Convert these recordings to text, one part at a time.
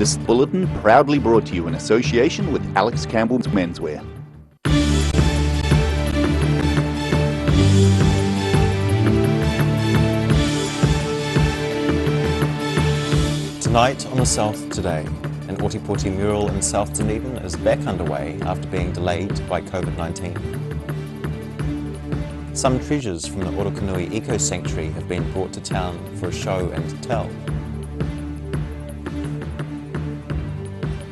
This bulletin proudly brought to you in association with Alex Campbell's Menswear. Tonight on the South Today, an Ōtepoti mural in South Dunedin is back underway after being delayed by COVID-19. Some treasures from the Orokonui Eco Sanctuary have been brought to town for a show and tell.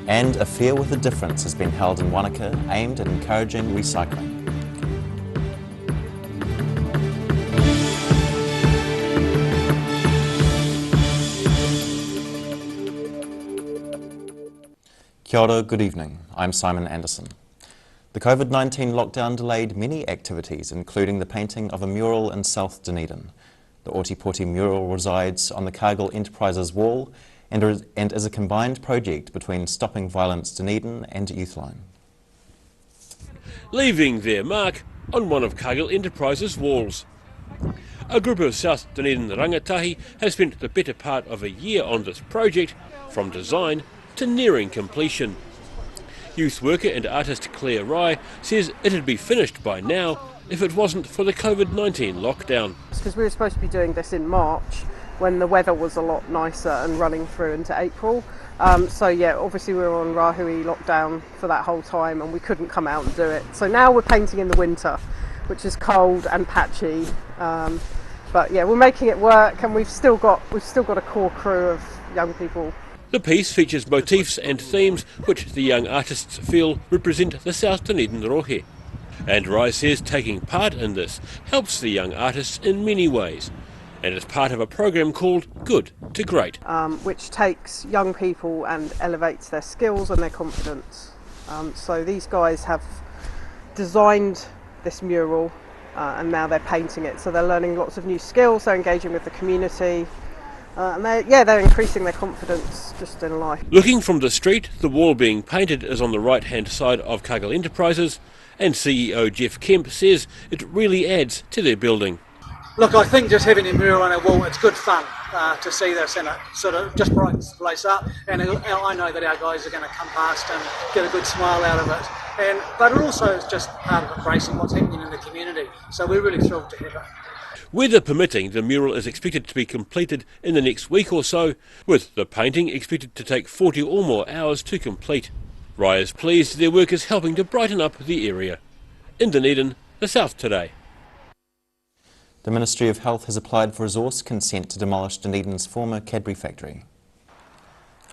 And a fair with a difference has been held in Wanaka aimed at encouraging recycling. Kia ora, good evening. I'm Simon Anderson. The COVID-19 lockdown delayed many activities, including the painting of a mural in South Dunedin. The Ōtepoti mural resides on the Cargill Enterprises wall and is a combined project between Stopping Violence Dunedin and Youthline. Leaving their mark on one of Cargill Enterprises' walls. A group of South Dunedin rangatahi has spent the better part of a year on this project, from design to nearing completion. Youth worker and artist Claire Rye says it'd be finished by now if it wasn't for the COVID-19 lockdown. Because we were supposed to be doing this in March when the weather was a lot nicer and running through into April. So yeah, obviously we were on Rahui lockdown for that whole time and we couldn't come out and do it. So now we're painting in the winter, which is cold and patchy. But yeah, we're making it work, and we've still got a core crew of young people. The piece features motifs and themes which the young artists feel represent the South Dunedin rohe. And Rye says taking part in this helps the young artists in many ways, and is part of a program called Good to Great. Which takes young people and elevates their skills and their confidence. So these guys have designed this mural and now they're painting it. So they're learning lots of new skills, they're engaging with the community. And they're increasing their confidence just in life. Looking from the street, the wall being painted is on the right-hand side of Cargill Enterprises, and CEO Jeff Kemp says it really adds to their building. Look, I think just having a mural on a wall, it's good fun to see this, and it sort of just brightens the place up. And I know that our guys are going to come past and get a good smile out of it. But it also is just part of embracing what's happening in the community. So we're really thrilled to have it. Weather permitting, the mural is expected to be completed in the next week or so, with the painting expected to take 40 or more hours to complete. Rye is pleased their work is helping to brighten up the area. In Dunedin, the South Today. The Ministry of Health has applied for resource consent to demolish Dunedin's former Cadbury factory.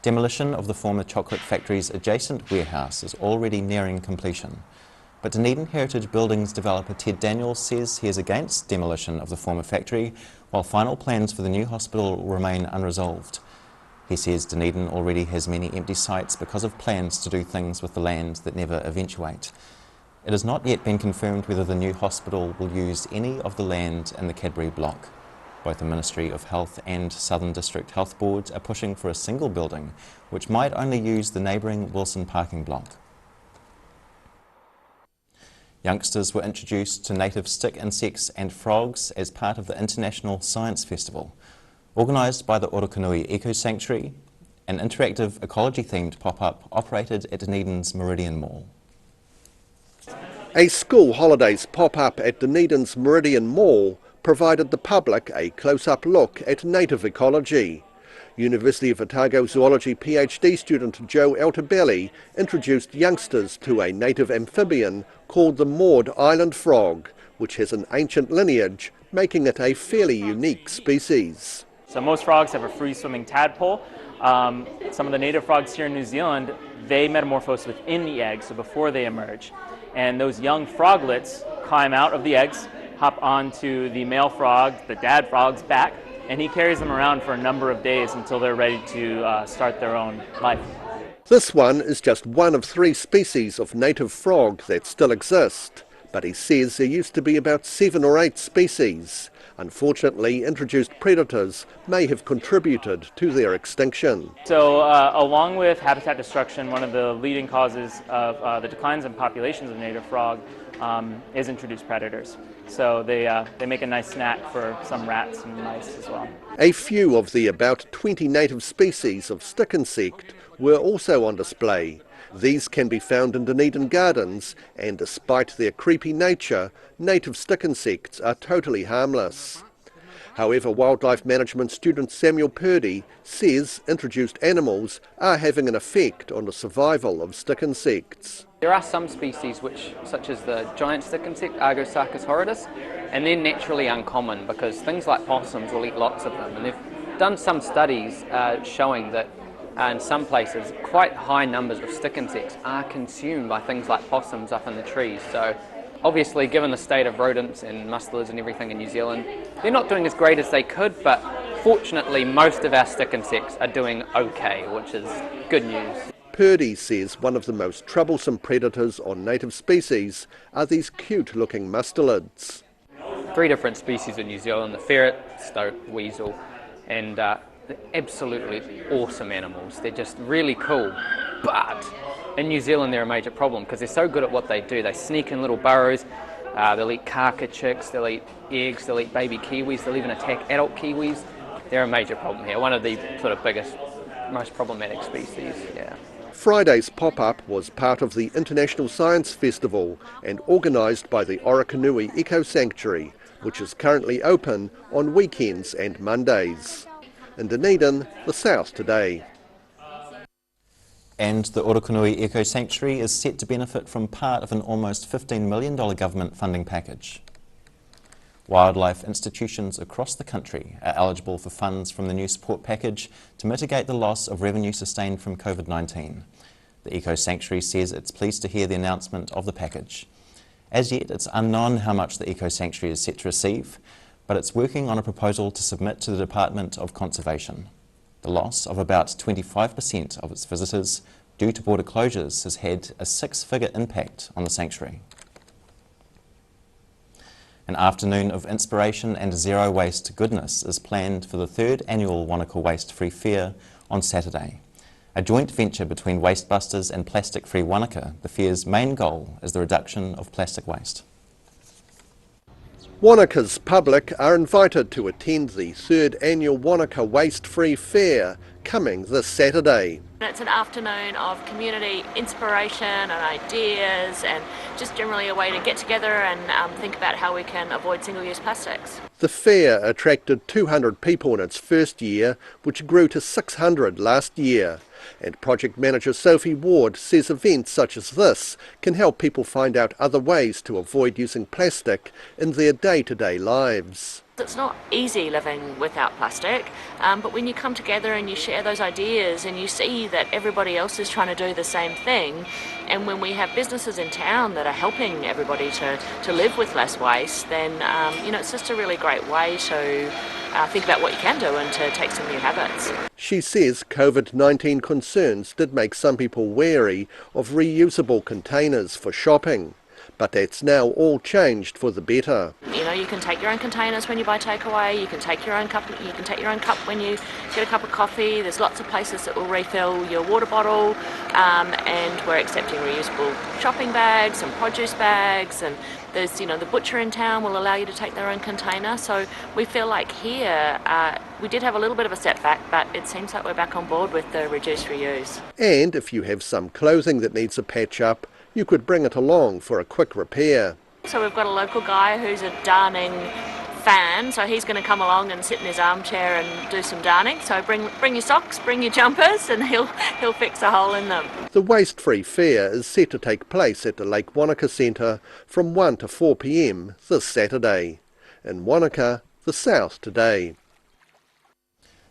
Demolition of the former chocolate factory's adjacent warehouse is already nearing completion. But Dunedin Heritage Buildings developer Ted Daniels says he is against demolition of the former factory, while final plans for the new hospital remain unresolved. He says Dunedin already has many empty sites because of plans to do things with the land that never eventuate. It has not yet been confirmed whether the new hospital will use any of the land in the Cadbury block. Both the Ministry of Health and Southern District Health Boards are pushing for a single building, which might only use the neighbouring Wilson parking block. Youngsters were introduced to native stick insects and frogs as part of the International Science Festival. Organised by the Orokonui Eco Sanctuary, an interactive ecology-themed pop-up operated at Dunedin's Meridian Mall. A school holidays pop-up at Dunedin's Meridian Mall provided the public a close-up look at native ecology. University of Otago's zoology PhD student Joe Altabelli introduced youngsters to a native amphibian called the Maud Island frog, which has an ancient lineage, making it a fairly unique species. So most frogs have a free-swimming tadpole. Some of the native frogs here in New Zealand, they metamorphose within the egg, so before they emerge. And those young froglets climb out of the eggs, hop onto the male frog, the dad frog's back, and he carries them around for a number of days until they're ready to start their own life. This one is just one of 3 species of native frog that still exist, but he says there used to be about 7 or 8 species. Unfortunately, introduced predators may have contributed to their extinction. So along with habitat destruction, one of the leading causes of the declines in populations of native frog is introduced predators. So they make a nice snack for some rats and mice as well. A few of the about 20 native species of stick insect were also on display. These can be found in Dunedin gardens, and despite their creepy nature, native stick insects are totally harmless. However, wildlife management student Samuel Purdy says introduced animals are having an effect on the survival of stick insects. There are some species such as the giant stick insect, Argosarchus horridus, and they're naturally uncommon because things like possums will eat lots of them. And they've done some studies showing that in some places quite high numbers of stick insects are consumed by things like possums up in the trees. So obviously, given the state of rodents and mustelids and everything in New Zealand, they're not doing as great as they could, but fortunately most of our stick insects are doing okay, which is good news. Purdy says one of the most troublesome predators on native species are these cute-looking mustelids. 3 different species in New Zealand: the ferret, stoat, weasel, and they're absolutely awesome animals. They're just really cool. But in New Zealand they're a major problem because they're so good at what they do. They sneak in little burrows, they'll eat kaka chicks, they'll eat eggs, they'll eat baby kiwis, they'll even attack adult kiwis. They're a major problem here, one of the sort of biggest, most problematic species, yeah. Friday's pop-up was part of the International Science Festival and organised by the Orokonui Eco Sanctuary, which is currently open on weekends and Mondays. In Dunedin, the South Today. And the Orokonui Eco Sanctuary is set to benefit from part of an almost $15 million government funding package. Wildlife institutions across the country are eligible for funds from the new support package to mitigate the loss of revenue sustained from COVID-19. The Eco Sanctuary says it's pleased to hear the announcement of the package. As yet, it's unknown how much the Eco Sanctuary is set to receive, but it's working on a proposal to submit to the Department of Conservation. The loss of about 25% of its visitors due to border closures has had a 6-figure impact on the sanctuary. An afternoon of inspiration and zero waste goodness is planned for the 3rd annual Wanaka Waste Free Fair on Saturday. A joint venture between Wastebusters and Plastic Free Wanaka, the fair's main goal is the reduction of plastic waste. Wanaka's public are invited to attend the 3rd annual Wanaka Waste Free Fair coming this Saturday. It's an afternoon of community inspiration and ideas and just generally a way to get together and think about how we can avoid single-use plastics. The fair attracted 200 people in its first year, which grew to 600 last year. And project manager Sophie Ward says events such as this can help people find out other ways to avoid using plastic in their day-to-day lives. It's not easy living without plastic, but when you come together and you share those ideas and you see that everybody else is trying to do the same thing, and when we have businesses in town that are helping everybody to live with less waste, then it's just a really great way to think about what you can do and to take some new habits. She says COVID-19 concerns did make some people wary of reusable containers for shopping. But that's now all changed for the better. You can take your own containers when you buy takeaway, you can take your own cup when you get a cup of coffee. There's lots of places that will refill your water bottle, and we're accepting reusable shopping bags and produce bags, and there's the butcher in town will allow you to take their own container. So we feel like here we did have a little bit of a setback, but it seems like we're back on board with the reduce reuse. And if you have some clothing that needs a patch up, you could bring it along for a quick repair. So we've got a local guy who's a darning fan, so he's going to come along and sit in his armchair and do some darning. So bring your socks, bring your jumpers, and he'll fix a hole in them. The Waste Free Fair is set to take place at the Lake Wanaka Centre from 1 to 4 p.m. this Saturday. In Wanaka, the South Today.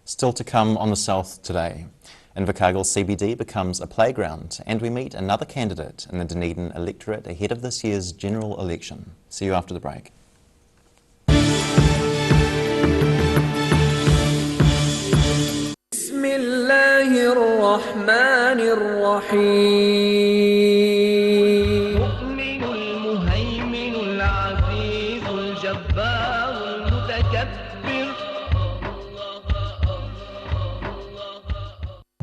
Still to come on the South Today. Invercargill CBD becomes a playground, and we meet another candidate in the Dunedin electorate ahead of this year's general election. See you after the break.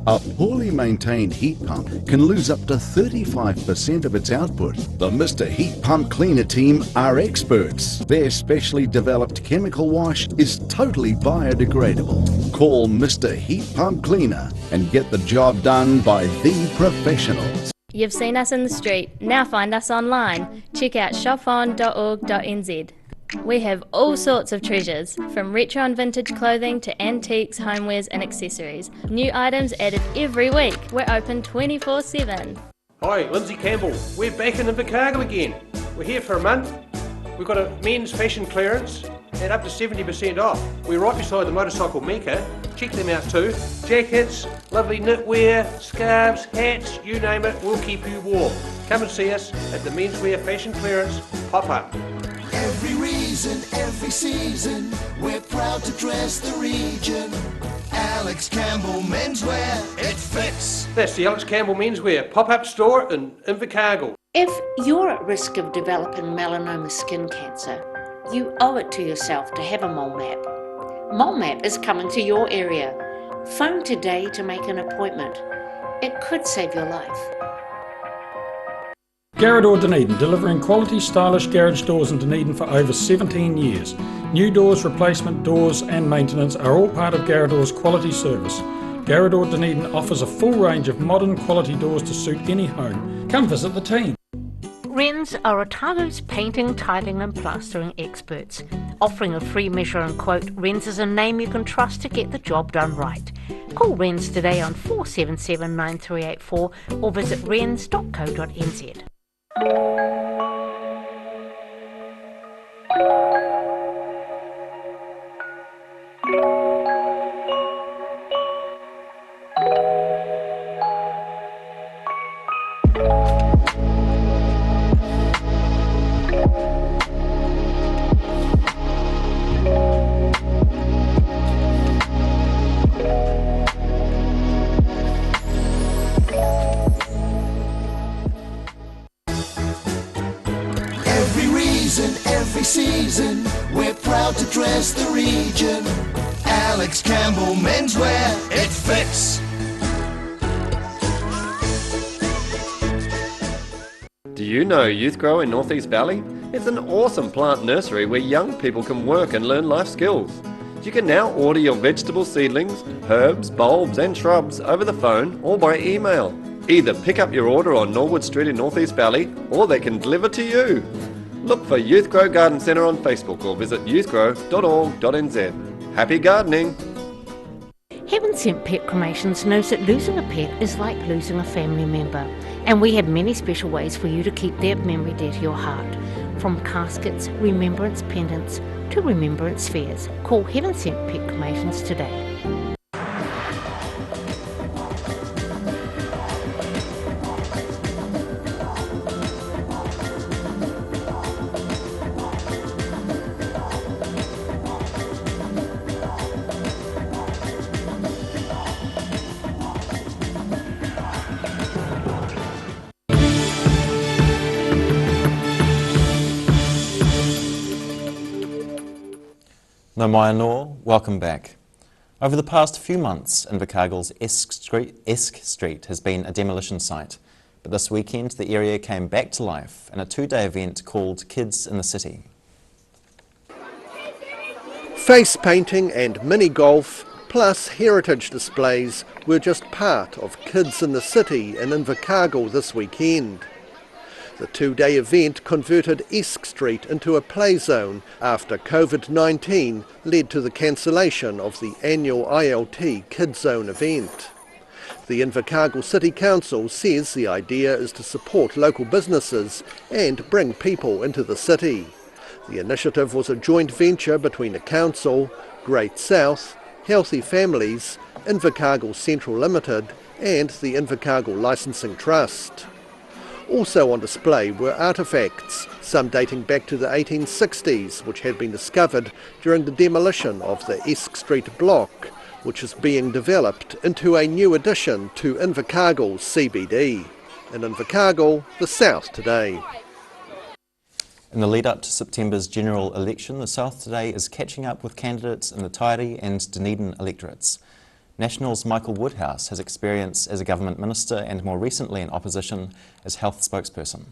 A poorly maintained heat pump can lose up to 35% of its output. The Mr. Heat Pump Cleaner team are experts. Their specially developed chemical wash is totally biodegradable. Call Mr. Heat Pump Cleaner and get the job done by the professionals. You've seen us in the street, now find us online. Check out shopon.org.nz. We have all sorts of treasures, from retro and vintage clothing to antiques, homewares and accessories. New items added every week. We're open 24/7. Hi, Lindsay Campbell. We're back in Invercargill again. We're here for a month. We've got a men's fashion clearance at up to 70% off. We're right beside the Motorcycle Mecca. Check them out too. Jackets, lovely knitwear, scarves, hats, you name it, we'll keep you warm. Come and see us at the menswear fashion clearance pop-up. Every reason, every season, we're proud to dress the region. Alex Campbell Menswear, it fits. That's the Alex Campbell Menswear pop-up store in Invercargill. If you're at risk of developing melanoma skin cancer, you owe it to yourself to have a mole map. Mole map is coming to your area. Phone today to make an appointment. It could save your life. Garrador Dunedin, delivering quality, stylish garage doors in Dunedin for over 17 years. New doors, replacement doors and maintenance are all part of Garrador's quality service. Garrador Dunedin offers a full range of modern quality doors to suit any home. Come visit the team. WRENS are OTAGO'S painting, tiling and plastering experts. Offering a free measure and quote, WRENS is a name you can trust to get the job done right. Call WRENS today on 477 9384 or visit wrens.co.nz. Every season, we're proud to dress the region. Alex Campbell Menswear, it fits. Do you know Youth Grow in North East Valley? It's an awesome plant nursery where young people can work and learn life skills. You can now order your vegetable seedlings, herbs, bulbs and shrubs over the phone or by email. Either pick up your order on Norwood Street in North East Valley or they can deliver to you. Look for Youth Grow Garden Centre on Facebook or visit youthgrow.org.nz. Happy gardening! Heaven Sent Pet Cremations knows that losing a pet is like losing a family member, and we have many special ways for you to keep their memory dear to your heart. From caskets, remembrance pendants to remembrance spheres. Call Heaven Sent Pet Cremations today. No mai anō, welcome back. Over the past few months, Invercargill's Esk Street has been a demolition site, but this weekend the area came back to life in a two-day event called Kids in the City. Face painting and mini golf, plus heritage displays were just part of Kids in the City in Invercargill this weekend. The two-day event converted Esk Street into a play zone after COVID-19 led to the cancellation of the annual ILT Kids Zone event. The Invercargill City Council says the idea is to support local businesses and bring people into the city. The initiative was a joint venture between the council, Great South, Healthy Families, Invercargill Central Limited and the Invercargill Licensing Trust. Also on display were artefacts, some dating back to the 1860s, which had been discovered during the demolition of the Esk Street block, which is being developed into a new addition to Invercargill's CBD. In Invercargill, the South Today. In the lead up to September's general election, the South Today is catching up with candidates in the Taieri and Dunedin electorates. National's Michael Woodhouse has experience as a government minister and more recently in opposition as health spokesperson.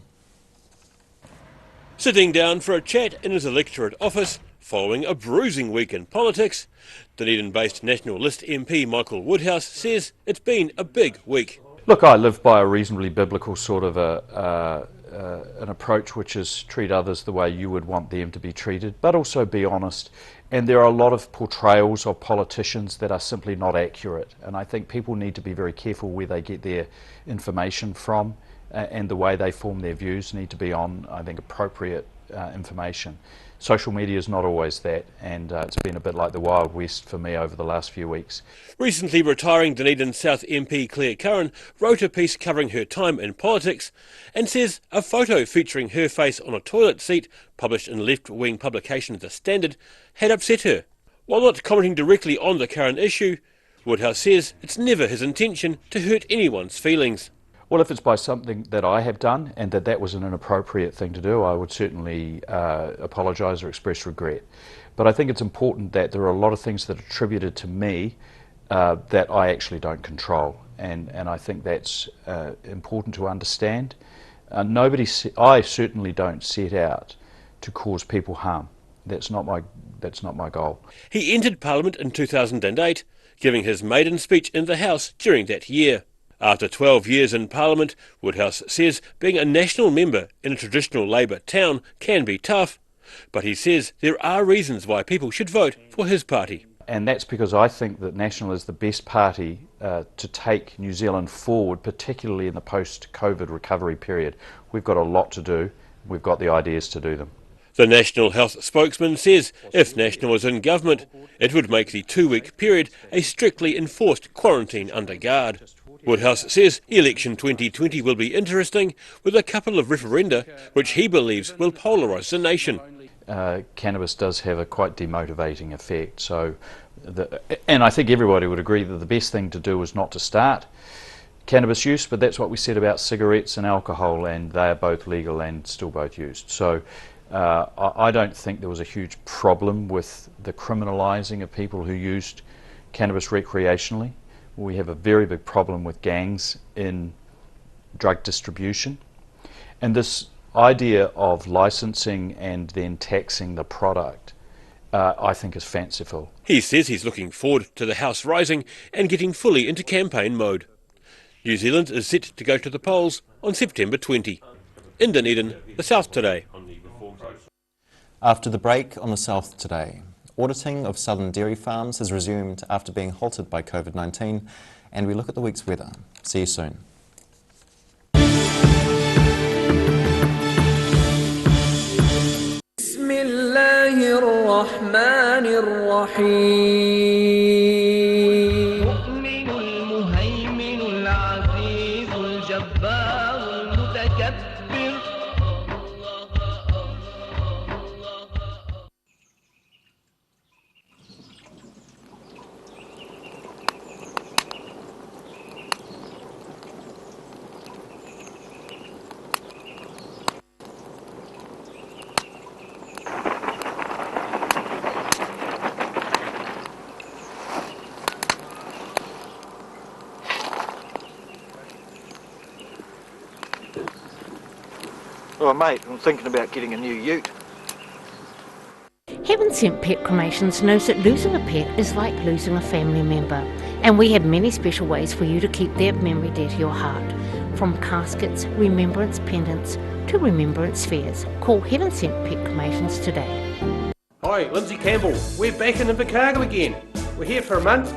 Sitting down for a chat in his electorate office following a bruising week in politics, Dunedin-based National List MP Michael Woodhouse says it's been a big week. Look, I live by a reasonably biblical sort of an approach, which is treat others the way you would want them to be treated, but also be honest. And there are a lot of portrayals of politicians that are simply not accurate. And I think people need to be very careful where they get their information from, and the way they form their views need to be on, I think, appropriate information. Social media is not always that, and it's been a bit like the Wild West for me over the last few weeks. Recently retiring Dunedin South MP Claire Curran wrote a piece covering her time in politics and says a photo featuring her face on a toilet seat, published in left-wing publication The Standard, had upset her. While not commenting directly on the current issue, Woodhouse says it's never his intention to hurt anyone's feelings. Well, if it's by something that I have done and that was an inappropriate thing to do, I would certainly apologise or express regret. But I think it's important that there are a lot of things that are attributed to me that I actually don't control, and I think that's important to understand. I certainly don't set out to cause people harm. That's not my goal. He entered Parliament in 2008, giving his maiden speech in the House during that year. After 12 years in Parliament, Woodhouse says being a national member in a traditional Labour town can be tough, but he says there are reasons why people should vote for his party. And that's because I think that National is the best party to take New Zealand forward, particularly in the post-COVID recovery period. We've got a lot to do. We've got the ideas to do them. The National Health spokesman says if National was in government, it would make the 2-week period a strictly enforced quarantine under guard. Woodhouse says election 2020 will be interesting, with a couple of referenda which he believes will polarise the nation. Cannabis does have a quite demotivating effect, and I think everybody would agree that the best thing to do is not to start cannabis use, but that's what we said about cigarettes and alcohol, and they are both legal and still both used. So I don't think there was a huge problem with the criminalising of people who used cannabis recreationally. We have a very big problem with gangs in drug distribution, and this idea of licensing and then taxing the product I think is fanciful. He says he's looking forward to the House rising and getting fully into campaign mode. New Zealand is set to go to the polls on September 20. In Dunedin, the South Today. After the break on the South Today, auditing of southern dairy farms has resumed after being halted by COVID-19, and we look at the week's weather. See you soon. Oh mate, I'm thinking about getting a new ute. Heaven Sent Pet Cremations knows that losing a pet is like losing a family member, and we have many special ways for you to keep their memory dear to your heart. From caskets, remembrance pendants to remembrance fairs. Call Heaven Sent Pet Cremations today. Hi, Lindsay Campbell. We're back in Invercargill again. We're here for a month.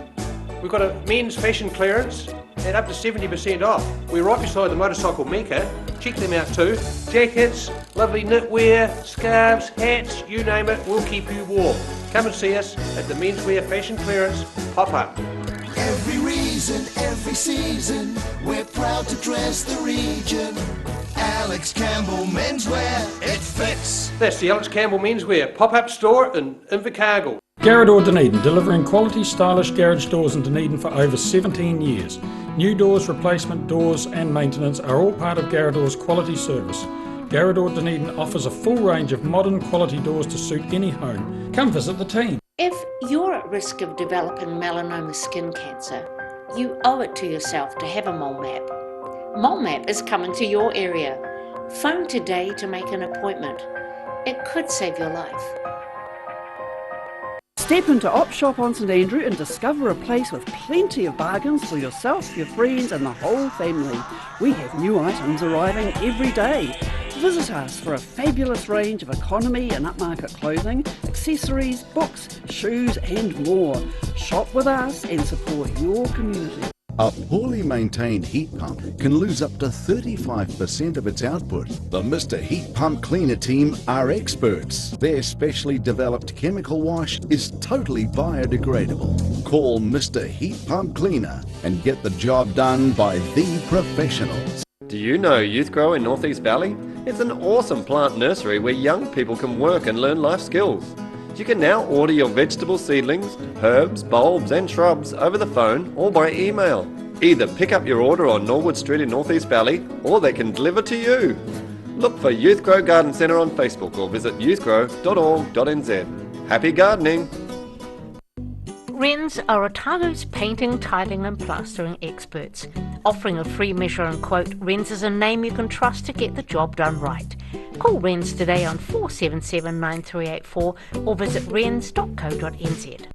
We've got a men's fashion clearance and up to 70% off. We're right beside the motorcycle Mecca. Check them out too. Jackets, lovely knitwear, scarves, hats, you name it, we'll keep you warm. Come and see us at the menswear fashion clearance pop-up. Every reason, every season, we're proud to dress the region. Alex Campbell Menswear, it fits. That's the Alex Campbell Menswear pop-up store in Invercargill. Garage Dunedin, delivering quality, stylish garage doors in Dunedin for over 17 years. New doors, replacement doors and maintenance are all part of Garadoor's quality service. Garadoor Dunedin offers a full range of modern quality doors to suit any home. Come visit the team. If you're at risk of developing melanoma skin cancer, you owe it to yourself to have a mole map. Mole map is coming to your area. Phone today to make an appointment. It could save your life. Step into Op Shop on St Andrew and discover a place with plenty of bargains for yourself, your friends and the whole family. We have new items arriving every day. Visit us for a fabulous range of economy and upmarket clothing, accessories, books, shoes and more. Shop with us and support your community. A poorly maintained heat pump can lose up to 35% of its output. The Mr. Heat Pump Cleaner team are experts. Their specially developed chemical wash is totally biodegradable. Call Mr. Heat Pump Cleaner and get the job done by the professionals. Do you know Youth Grow in North East Valley? It's an awesome plant nursery where young people can work and learn life skills. You can now order your vegetable seedlings, herbs, bulbs and shrubs over the phone or by email. Either pick up your order on Norwood Street in North East Valley or they can deliver to you. Look for Youth Grow Garden Centre on Facebook or visit youthgrow.org.nz. Happy gardening! WRENS are OTAGO'S painting, tiling and plastering experts. Offering a free measure and quote, WRENS is a name you can trust to get the job done right. Call WRENS today on 477 9384 or visit wrens.co.nz.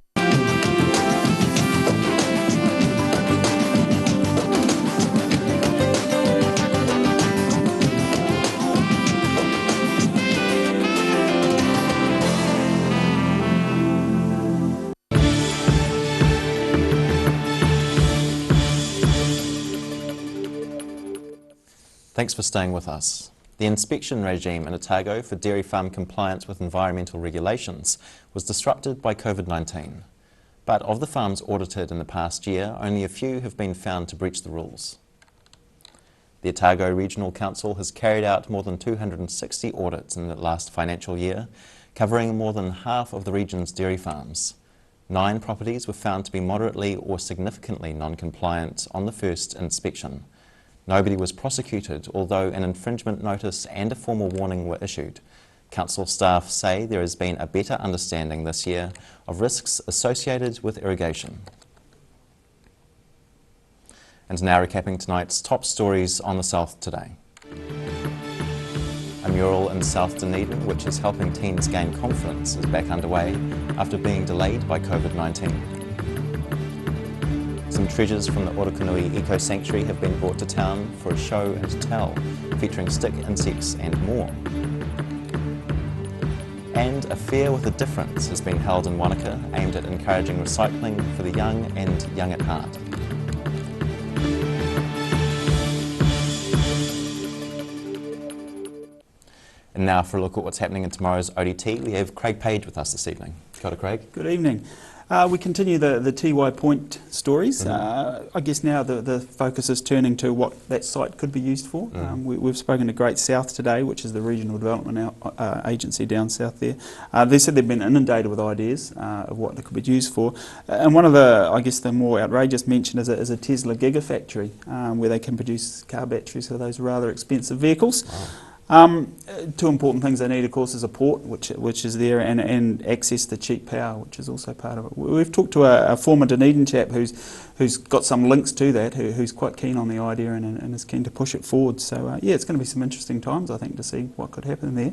Thanks for staying with us. The inspection regime in Otago for dairy farm compliance with environmental regulations was disrupted by COVID-19. But of the farms audited in the past year, only a few have been found to breach the rules. The Otago Regional Council has carried out more than 260 audits in the last financial year, covering more than half of the region's dairy farms. 9 properties were found to be moderately or significantly non-compliant on the first inspection. Nobody was prosecuted, although an infringement notice and a formal warning were issued. Council staff say there has been a better understanding this year of risks associated with irrigation. And now recapping tonight's top stories on the South today. A mural in South Dunedin, which is helping teens gain confidence, is back underway after being delayed by COVID-19. Some treasures from the Orokonui Eco Sanctuary have been brought to town for a show and tell, featuring stick insects and more. And a fair with a difference has been held in Wanaka, aimed at encouraging recycling for the young and young at heart. And now for a look at what's happening in tomorrow's ODT, we have Craig Page with us this evening. Kia ora, Craig. Good evening. We continue the TY Point stories. I guess now the focus is turning to what that site could be used for. We've spoken to Great South today, which is the regional development agency down south there. They said they've been inundated with ideas of what they could be used for. And one of the, I guess, the more outrageous mention is a Tesla Gigafactory, where they can produce car batteries for those rather expensive vehicles. Two important things they need, of course, is a port, which is there, and access to cheap power, which is also part of it. We've talked to a former Dunedin chap who's got some links to that, who's quite keen on the idea and is keen to push it forward. So yeah, it's going to be some interesting times, I think, to see what could happen there.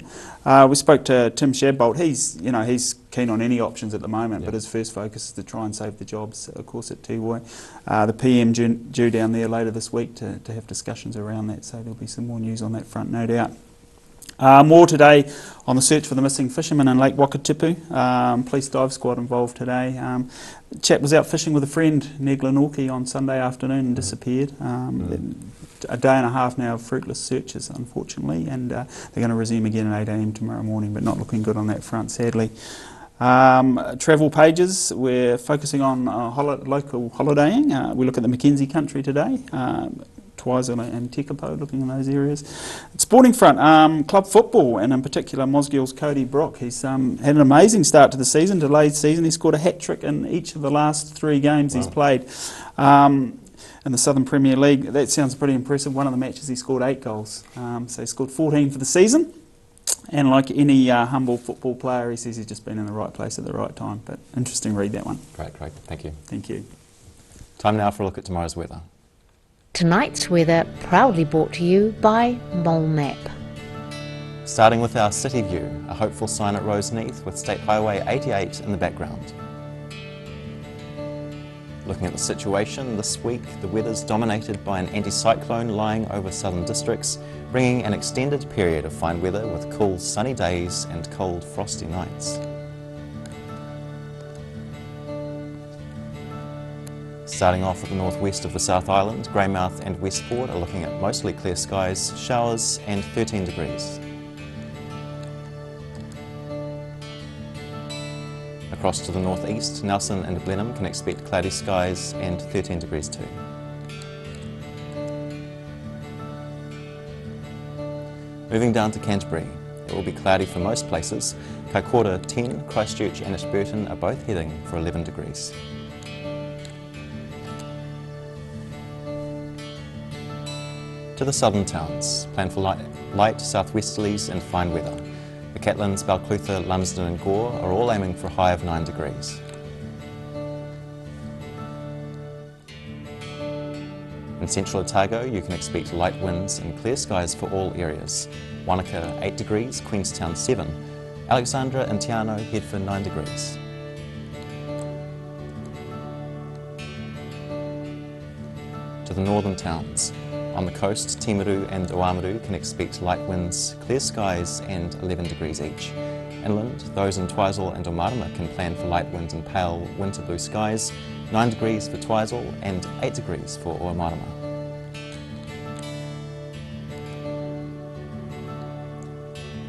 We spoke to Tim Shadbolt. He's keen on any options at the moment, but his first focus is to try and save the jobs, of course, at Tiwai. The PM due down there later this week to have discussions around that, so there'll be some more news on that front, no doubt. More today on the search for the missing fisherman in Lake Wakatipu. Police dive squad involved today. The chap was out fishing with a friend near Glenorchy on Sunday afternoon and disappeared. A day and a half now of fruitless searches, unfortunately, and they're going to resume again at 8 AM tomorrow morning, but not looking good on that front, sadly. Travel pages, we're focusing on local holidaying. We look at the Mackenzie country today. Twizel and Tekapo, looking in those areas. Sporting front, club football, and in particular Mosgill's Cody Brock. He's had an amazing start to the season, delayed season. He scored a hat-trick in each of the last 3 games he's played. In the Southern Premier League, that sounds pretty impressive. One of the matches he scored 8 goals. So he scored 14 for the season. And like any humble football player, he says he's just been in the right place at the right time. But interesting read, that one. Great, great. Thank you. Thank you. Time now for a look at tomorrow's weather. Tonight's weather proudly brought to you by Mole Map. Starting with our city view, a hopeful sign at Roseneath with State Highway 88 in the background. Looking at the situation this week, the weather's dominated by an anticyclone lying over southern districts, bringing an extended period of fine weather with cool sunny days and cold frosty nights. Starting off at the northwest of the South Island, Greymouth and Westport are looking at mostly clear skies, showers and 13 degrees. Across to the northeast, Nelson and Blenheim can expect cloudy skies and 13 degrees too. Moving down to Canterbury, it will be cloudy for most places. Kaikoura 10, Christchurch and Ashburton are both heading for 11 degrees. To the southern towns, plan for light southwesterlies and fine weather. The Catlins, Balclutha, Lumsden and Gore are all aiming for a high of 9 degrees. In central Otago, you can expect light winds and clear skies for all areas. Wanaka 8 degrees, Queenstown 7. Alexandra and Te Anau head for 9 degrees. To the northern towns. On the coast, Timaru and Oamaru can expect light winds, clear skies and 11 degrees each. Inland, those in Twizel and Omarama can plan for light winds and pale winter blue skies, 9 degrees for Twizel and 8 degrees for Omarama.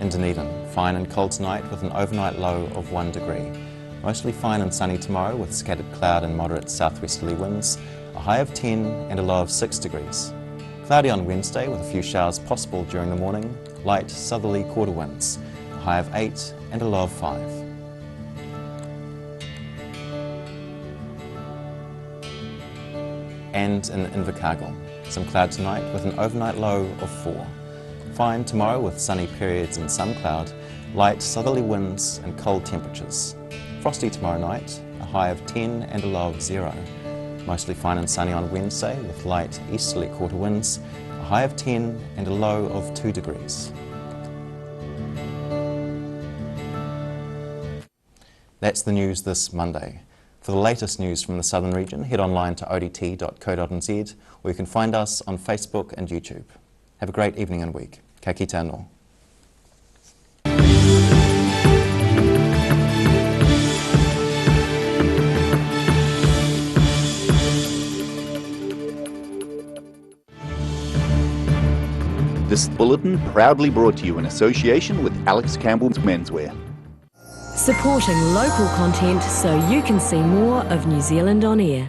In Dunedin, fine and cold tonight with an overnight low of 1 degree. Mostly fine and sunny tomorrow with scattered cloud and moderate southwesterly winds, a high of 10 and a low of 6 degrees. Cloudy on Wednesday with a few showers possible during the morning, light southerly quarter winds, a high of 8 and a low of 5. And in Invercargill, some cloud tonight with an overnight low of 4. Fine tomorrow with sunny periods and some cloud, light southerly winds and cold temperatures. Frosty tomorrow night, a high of 10 and a low of 0. Mostly fine and sunny on Wednesday with light easterly quarter winds, a high of 10 and a low of 2 degrees. That's the news this Monday. For the latest news from the southern region, head online to odt.co.nz, or you can find us on Facebook and YouTube. Have a great evening and week. Ka kite anō. This bulletin proudly brought to you in association with Alex Campbell's Menswear. Supporting local content so you can see more of New Zealand on air.